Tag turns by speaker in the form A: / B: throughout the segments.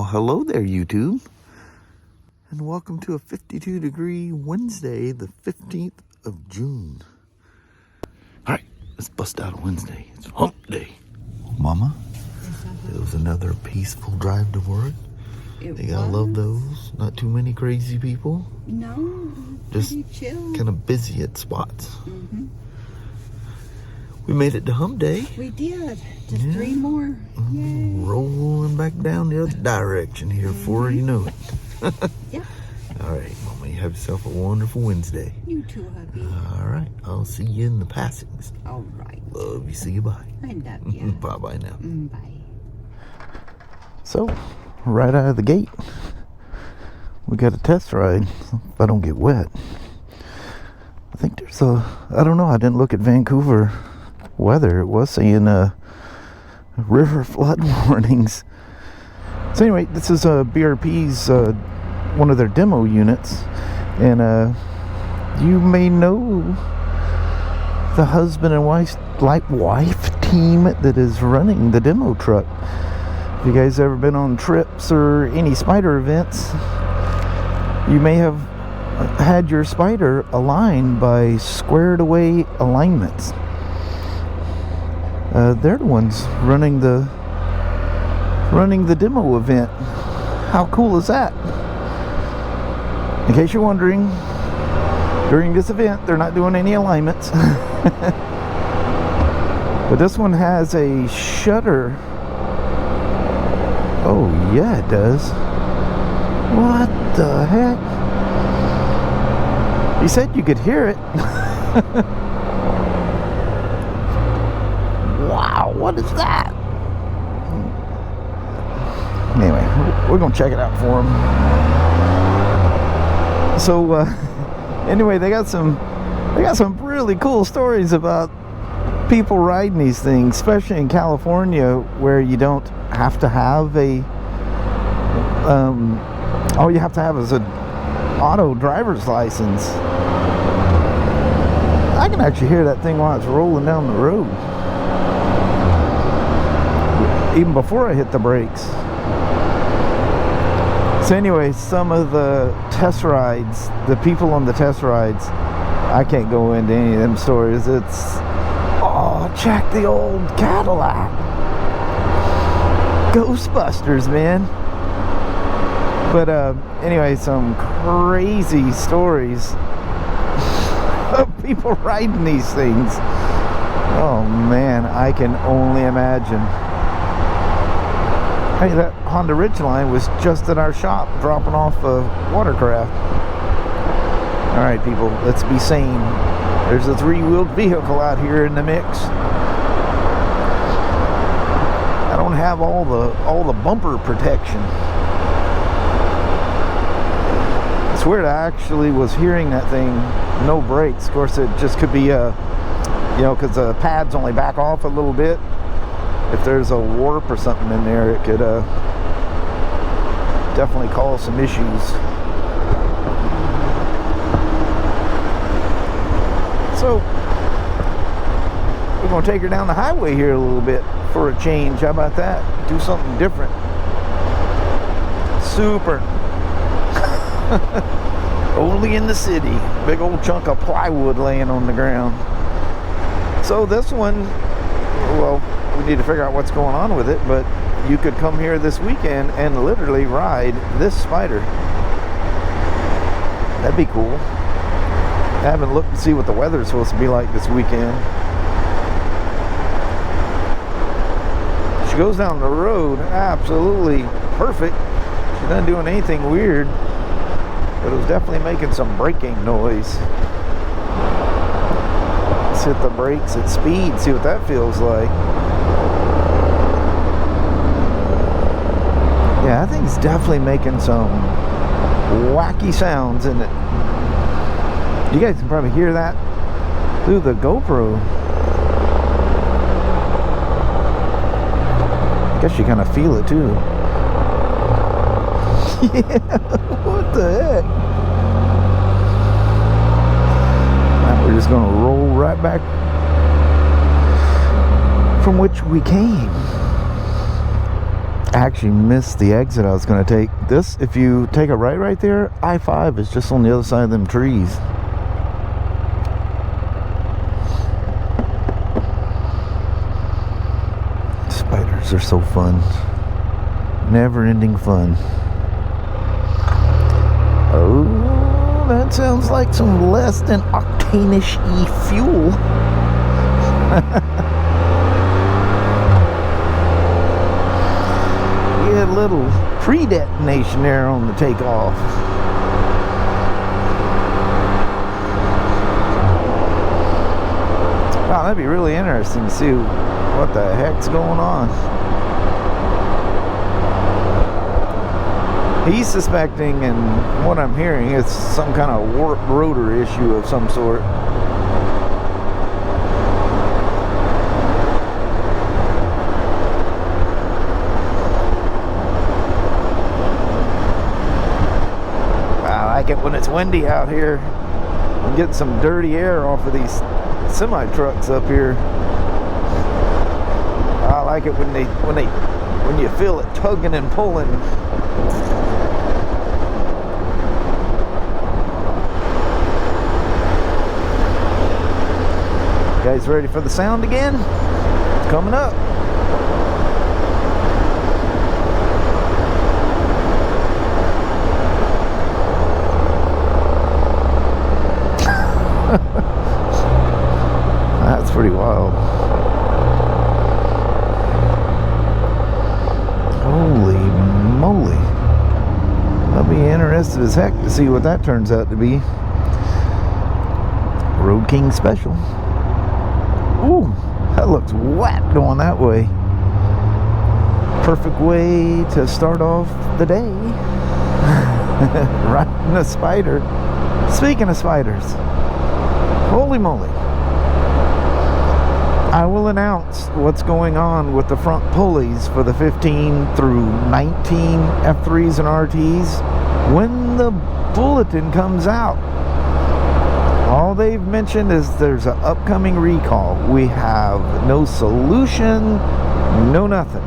A: hello there, YouTube, and welcome to a 52-degree Wednesday, the 15th of June. All right, let's bust out a Wednesday. It's hump day. Mama, it was another peaceful drive to work. You gotta love those. Not too many crazy people.
B: No,
A: just
B: chill.
A: Kind of busy at spots. We made it to hump day.
B: We did. Just 3 more. Yay.
A: Rolling back down the other direction here before you know it.
B: Yep.
A: All right, Mama, you have yourself a wonderful Wednesday.
B: You too, hubby.
A: All right, I'll see you in the passings.
B: All right.
A: Love you. See you. Bye.
B: I love you.
A: Bye-bye now.
B: Bye.
A: So, right out of the gate, we got a test ride. If I don't get wet. I think there's I don't know, I didn't look at Vancouver weather. It was saying river flood warnings. So anyway, this is BRP's one of their demo units, and you may know the husband and wife team that is running the demo truck. If you guys ever been on trips or any Spyder events, you may have had your Spyder aligned by squared away alignments. They're the ones running the demo event. How cool is that? In case you're wondering, during this event they're not doing any alignments. But this one has a shutter. Oh yeah, it does. What the heck? He said you could hear it. Wow, what is that? Anyway, we're gonna check it out for him. So anyway, they got some really cool stories about people riding these things, especially in California, where you don't have to have a all you have to have is an auto driver's license. I can actually hear that thing while it's rolling down the road, even before I hit the brakes. So anyway, some of the test rides, the people on the test rides, I can't go into any of them stories. It's, oh, check the old Cadillac. Ghostbusters, man. But anyway, some crazy stories of people riding these things. Oh man, I can only imagine. Hey, that Honda Ridgeline was just at our shop dropping off a watercraft. Alright people, let's be sane. There's a 3-wheeled vehicle out here in the mix. I don't have all the bumper protection. I swear I actually was hearing that thing, no brakes. Of course, it just could be you know, because the pads only back off a little bit. If there's a warp or something in there, it could definitely cause some issues. So we're going to take her down the highway here a little bit for a change. How about that? Do something different. Super. Only in the city. Big old chunk of plywood laying on the ground. So this one, well, we need to figure out what's going on with it, but you could come here this weekend and literally ride this Spyder. That'd be cool. I haven't looked to see what the weather's supposed to be like this weekend. She goes down the road absolutely perfect. She's not doing anything weird, but it was definitely making some braking noise. Let's hit the brakes at speed, see what that feels like. Yeah, that thing's definitely making some wacky sounds, isn't it? You guys can probably hear that through the GoPro. I guess you kind of feel it too. Yeah, what the heck? Now we're just gonna roll right back from which we came. I actually missed the exit I was going to take. This, if you take a right there, I-5 is just on the other side of them trees. Spiders are so fun. Never-ending fun. Oh, that sounds like some less than octane-ish fuel. We had a little pre-detonation there on the takeoff. Wow, that'd be really interesting to see what the heck's going on. He's suspecting, and what I'm hearing, it's some kind of warped rotor issue of some sort. I like it when it's windy out here. I'm getting some dirty air off of these semi-trucks up here. I like it when you feel it tugging and pulling. Guys ready for the sound again? It's coming up. That's pretty wild. Holy moly. I'll be interested as heck to see what that turns out to be. Road King Special. Ooh, that looks wet going that way. Perfect way to start off the day. Riding a Spyder. Speaking of Spyders, holy moly. I will announce what's going on with the front pulleys for the 15 through 19 F3s and RTs when the bulletin comes out. All they've mentioned is there's an upcoming recall. We have no solution, no nothing.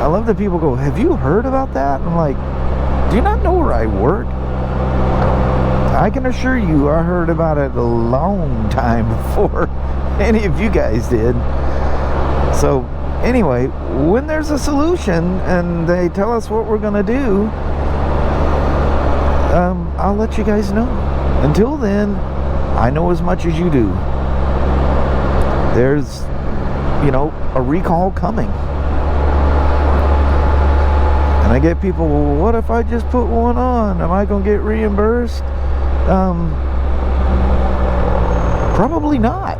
A: I love that people go, have you heard about that? I'm like, do you not know where I work? I can assure you I heard about it a long time before any of you guys did. So anyway, when there's a solution and they tell us what we're gonna do, I'll let you guys know. Until then, I know as much as you do. There's, you know, a recall coming. And I get people, well, what if I just put one on? Am I going to get reimbursed? Probably not.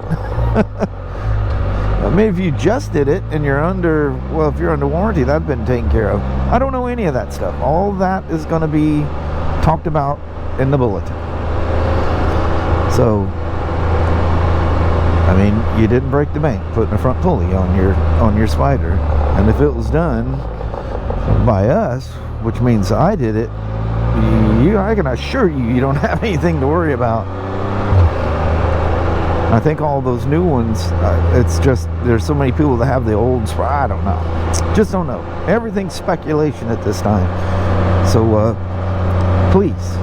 A: I mean, if you just did it and you're under, well, if you're under warranty, that's been taken care of. I don't know any of that stuff. All that is going to be talked about in the bulletin. So, I mean, you didn't break the bank putting a front pulley on your Spyder. And if it was done by us, which means I did it, I can assure you, you don't have anything to worry about. I think all those new ones, it's just, there's so many people that have the old Spyder. I don't know. Just don't know. Everything's speculation at this time. So, please,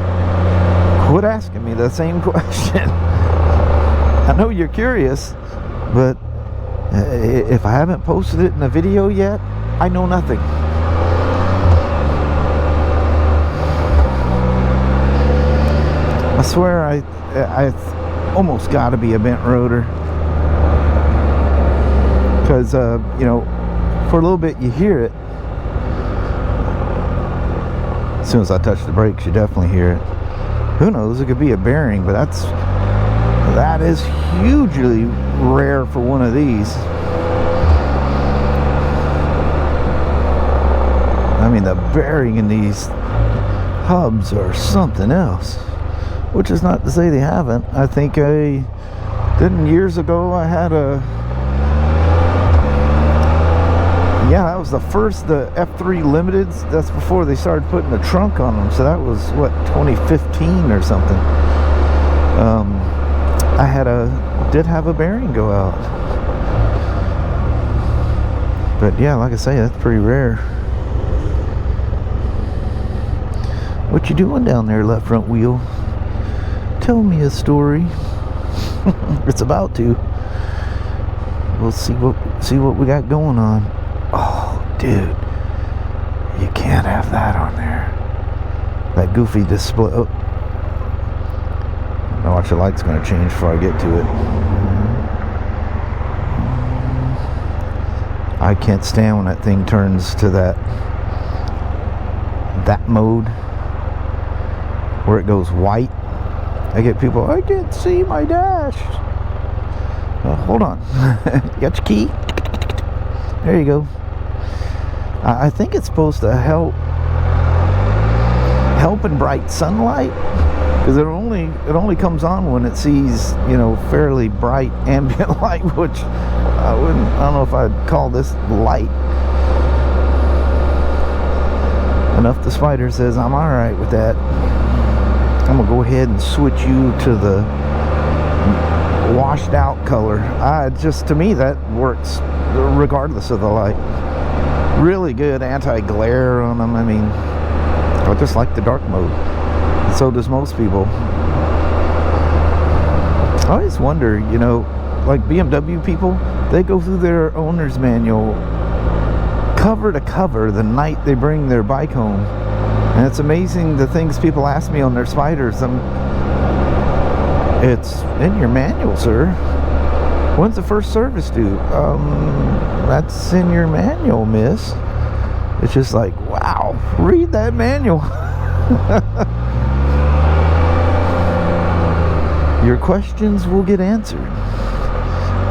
A: quit asking me the same question. I know you're curious, but if I haven't posted it in a video yet, I know nothing. I swear I almost got to be a bent rotor. Because, you know, for a little bit you hear it. As soon as I touch the brakes, you definitely hear it. Who knows, it could be a bearing, but that is hugely rare for one of these. I mean, the bearing in these hubs are something else. Which is not to say they haven't. I think years ago I had that was the first, the F3 Limiteds. That's before they started putting the trunk on them. So that was, what, 2015 or something. I did have a bearing go out. But yeah, like I say, that's pretty rare. What you doing down there, left front wheel? Tell me a story. It's about to. We'll see what we got going on. Oh, dude, you can't have that on there. That goofy display. Oh. Now watch, the light's going to change before I get to it. I can't stand when that thing turns to that mode where it goes white. I get people, I can't see my dash. Hold on. You got your key? There you go. I think it's supposed to help in bright sunlight, because it only comes on when it sees, you know, fairly bright ambient light, which I don't know if I'd call this light. Enough the Spyder says I'm alright with that. I'm gonna go ahead and switch you to the washed out color. Just, to me, that works regardless of the light. Really good anti-glare on them. I mean, I just like the dark mode. And so does most people. I always wonder, you know, like BMW people, they go through their owner's manual cover to cover the night they bring their bike home. And it's amazing the things people ask me on their Spyders. It's in your manual, sir. When's the first service due? That's in your manual, miss. It's just like, wow, read that manual. Your questions will get answered.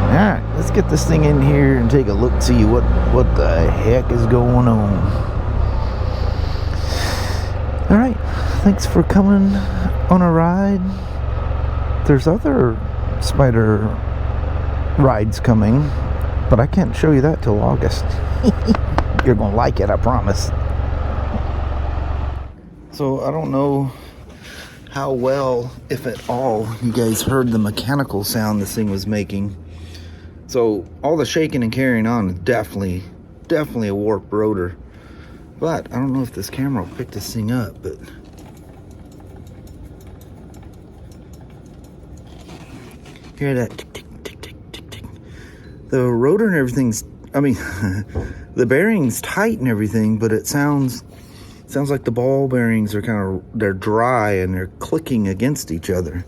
A: Alright, let's get this thing in here and take a look, see what the heck is going on. Alright, thanks for coming on a ride. There's other Spyder rides coming, but I can't show you that till August. You're gonna like it, I promise. So I don't know how well, if at all, you guys heard the mechanical sound this thing was making. So all the shaking and carrying on is definitely a warped rotor. But I don't know if this camera will pick this thing up, but hear that tick, tick, tick, tick, tick, tick. The rotor and everything's, I mean, the bearing's tight and everything, but it sounds like the ball bearings are they're dry and they're clicking against each other.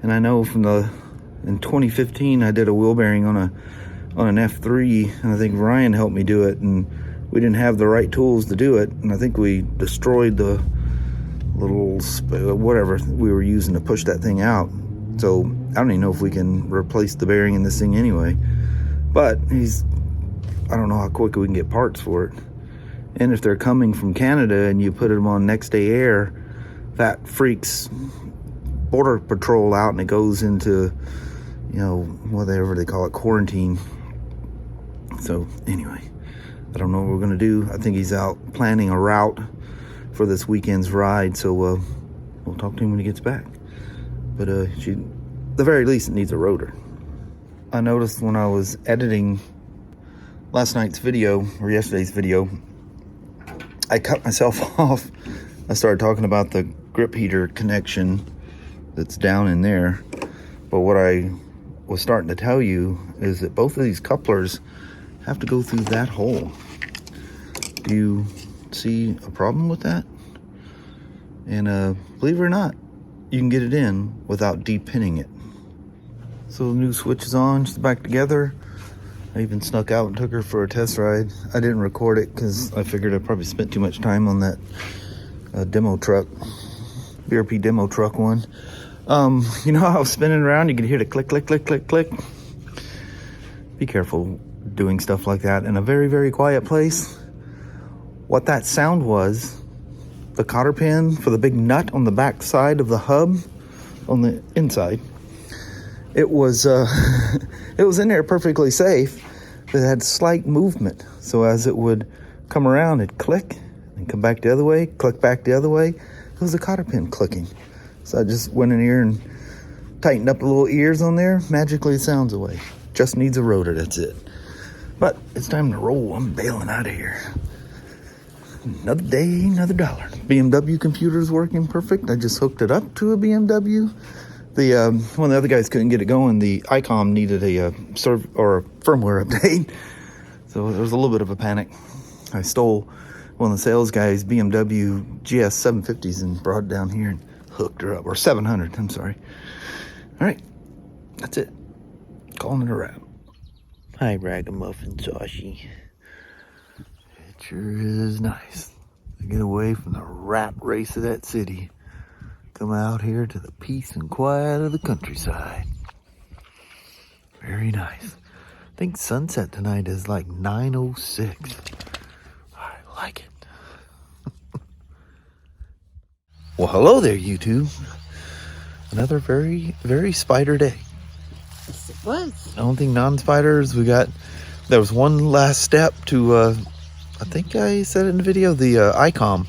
A: And I know in 2015 I did a wheel bearing on an F3, and I think Ryan helped me do it, and we didn't have the right tools to do it, and I think we destroyed the little whatever we were using to push that thing out. So I don't even know if we can replace the bearing in this thing anyway. But I don't know how quick we can get parts for it. And if they're coming from Canada and you put them on next day air, that freaks Border Patrol out and it goes into, you know, whatever they call it, quarantine. So anyway, I don't know what we're gonna do. I think he's out planning a route for this weekend's ride, so we'll talk to him when he gets back. But at the very least, it needs a rotor. I noticed when I was editing last night's video, or yesterday's video, I cut myself off. I started talking about the grip heater connection that's down in there. But what I was starting to tell you is that both of these couplers have to go through that hole. Do you see a problem with that? And believe it or not, you can get it in without de-pinning it. So the new switch is on, just back together. I even snuck out and took her for a test ride. I didn't record it because I figured I probably spent too much time on that demo truck, BRP demo truck one. You know how I was spinning around, you could hear the click, click, click, click, click. Be careful doing stuff like that in a very, very quiet place. What that sound was, the cotter pin for the big nut on the back side of the hub, on the inside, it was it was in there perfectly safe, but it had slight movement. So as it would come around, it'd click and come back the other way, click back the other way. It was the cotter pin clicking. So I just went in here and tightened up the little ears on there, magically it sounds away. Just needs a rotor, that's it. But it's time to roll. I'm bailing out of here. Another day, another dollar. BMW computer's working perfect. I just hooked it up to a BMW. One of the other guys couldn't get it going. The ICOM needed a firmware update. So there was a little bit of a panic. I stole one of the sales guys' BMW GS 750s and brought it down here and hooked her up. Or 700, I'm sorry. All right, that's it. Calling it a wrap. Hi, Ragamuffin Saucy. It sure is nice to get away from the rat race of that city. Come out here to the peace and quiet of the countryside. Very nice. I think sunset tonight is like 9:06. I like it. Well, hello there, YouTube. Another very, very Spyder day.
B: Yes, it was.
A: I don't think non-spiders. There was one last step to, I think I said it in the video, the ICOM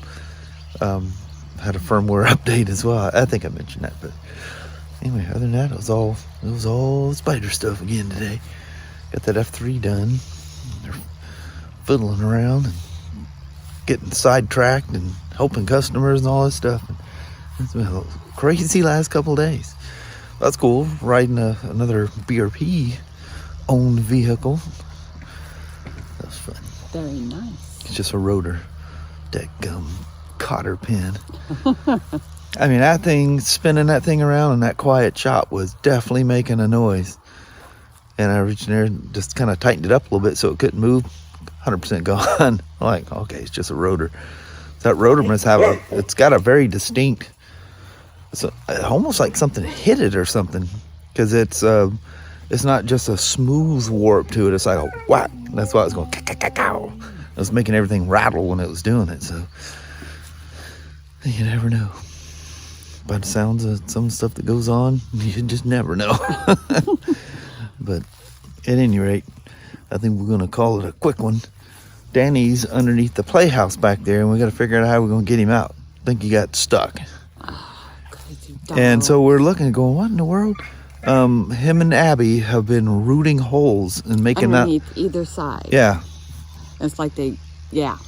A: had a firmware update as well. I think I mentioned that, but anyway, other than that, it was all Spyder stuff again today. Got that F3 done. They're fiddling around and getting sidetracked and helping customers and all this stuff. And it's been a crazy last couple of days. That's cool. Riding another BRP owned vehicle. That was fun.
B: Very nice.
A: It's just a rotor. Dadgum cotter pin. I mean, that thing, spinning that thing around in that quiet shop was definitely making a noise. And I reached in there and just kind of tightened it up a little bit so it couldn't move. 100% gone. I'm like, okay, it's just a rotor. That rotor must have it's got a very distinct, it's almost like something hit it or something. Because it's not just a smooth warp to it. It's like a whack. That's why it's going cow. It was making everything rattle when it was doing it. So you never know. By the sounds of some stuff that goes on, you just never know. But at any rate, I think we're going to call it a quick one. Danny's underneath the playhouse back there, and we got to figure out how we're going to get him out. I think he got stuck.
B: Crazy dog.
A: And so we're looking, going, what in the world? Him and Abby have been rooting holes and making
B: underneath either side.
A: Yeah.
B: It's like they, yeah.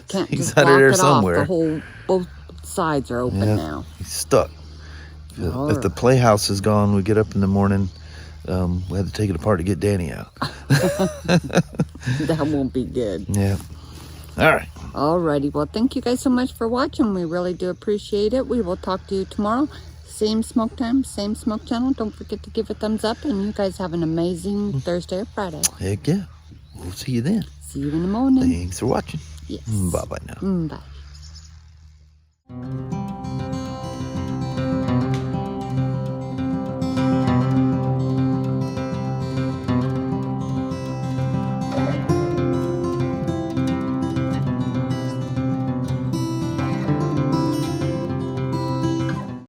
B: Can't
A: He's
B: just
A: under
B: block
A: there
B: it
A: somewhere.
B: off. Both sides are open now.
A: He's stuck.
B: Lord.
A: If the playhouse is gone, we get up in the morning. We had to take it apart to get Danny out.
B: That won't be good.
A: Yeah. All right.
B: Alrighty. Well, thank you guys so much for watching. We really do appreciate it. We will talk to you tomorrow. Same smoke time, same smoke channel. Don't forget to give a thumbs up. And you guys have an amazing Thursday or Friday.
A: Heck yeah. We'll see you then.
B: See you in the morning.
A: Thanks for watching.
B: Yes.
A: Bye-bye now.
B: Bye.